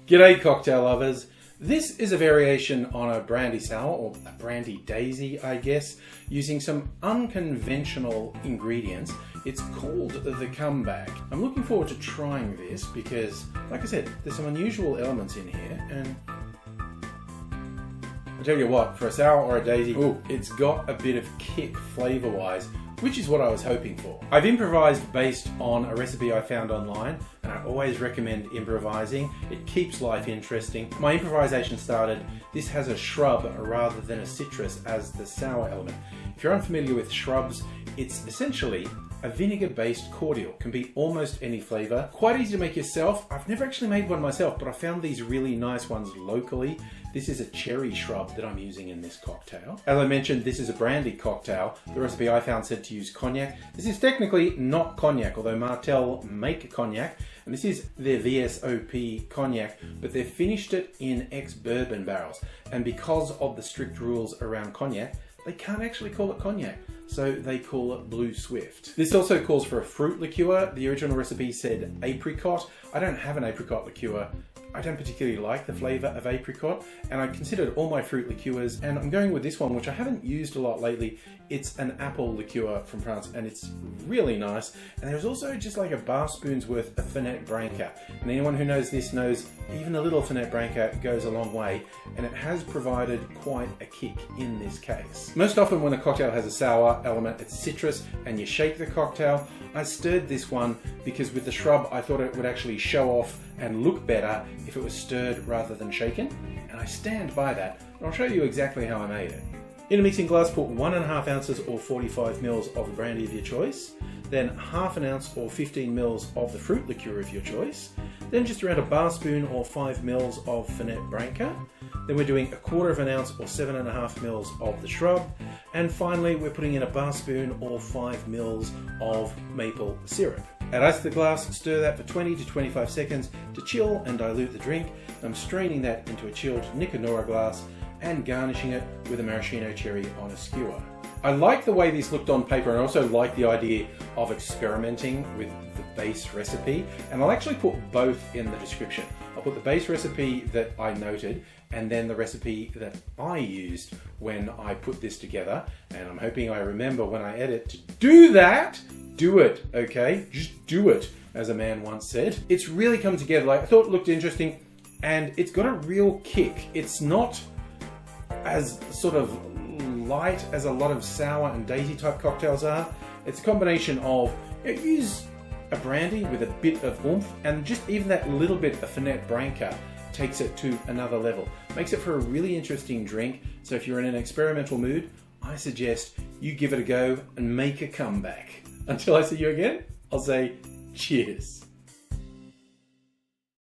G'day cocktail lovers. This is a variation on a brandy sour, or a brandy daisy I guess, using some unconventional ingredients. It's called the comeback. I'm looking forward to trying this because, like I said, there's some unusual elements in here, and I tell you what, for a sour or a daisy, it's got a bit of kick flavour-wise, which is what I was hoping for. I've improvised based on a recipe I found online, and I always recommend improvising. It keeps life interesting. My improvisation started, this has a shrub rather than a citrus as the sour element. If you're unfamiliar with shrubs, it's essentially a vinegar-based cordial. Can be almost any flavour. Quite easy to make yourself. I've never actually made one myself, but I found these really nice ones locally. This is a cherry shrub that I'm using in this cocktail. As I mentioned, this is a brandy cocktail. The recipe I found said to use cognac. This is technically not cognac, although Martell make cognac, and this is their VSOP cognac, but they've finished it in ex-bourbon barrels. And because of the strict rules around cognac, they can't actually call it cognac, so they call it Blue Swift. This also calls for a fruit liqueur. The original recipe said apricot. I don't have an apricot liqueur. I don't particularly like the flavour of apricot, and I considered all my fruit liqueurs, and I'm going with this one, which I haven't used a lot lately. It's an apple liqueur from France, and it's really nice. And there's also just like a bar spoon's worth of Fernet Branca. And anyone who knows this knows even a little Fernet Branca goes a long way, and it has provided quite a kick in this case. Most often when a cocktail has a sour element, it's citrus, and you shake the cocktail. I stirred this one because with the shrub, I thought it would actually show off and look better if it was stirred rather than shaken. And I stand by that, and I'll show you exactly how I made it. In a mixing glass, put 1.5 ounces or 45 mils of the brandy of your choice, then half an ounce or 15 mils of the fruit liqueur of your choice, then just around a bar spoon or 5 mils of Fernet Branca. Then we're doing 1/4 ounce or 7.5 mils of the shrub, and finally we're putting in a bar spoon or 5 mils of maple syrup. Add ice to the glass, stir that for 20 to 25 seconds to chill and dilute the drink. I'm straining that into a chilled Nicanora glass and garnishing it with a maraschino cherry on a skewer. I like the way this looked on paper, and I also like the idea of experimenting with the base recipe, and I'll actually put both in the description. I'll put the base recipe that I noted and then the recipe that I used when I put this together, and I'm hoping I remember when I edit to do that. Do it, okay? Just do it, as a man once said. It's really come together. Like, I thought it looked interesting, and it's got a real kick. It's not as sort of light as a lot of sour and daisy type cocktails are. It's a combination of, use a brandy with a bit of oomph, and just even that little bit of Fernet Branca takes it to another level. Makes it for a really interesting drink. So if you're in an experimental mood, I suggest you give it a go and make a comeback. Until I see you again, I'll say cheers.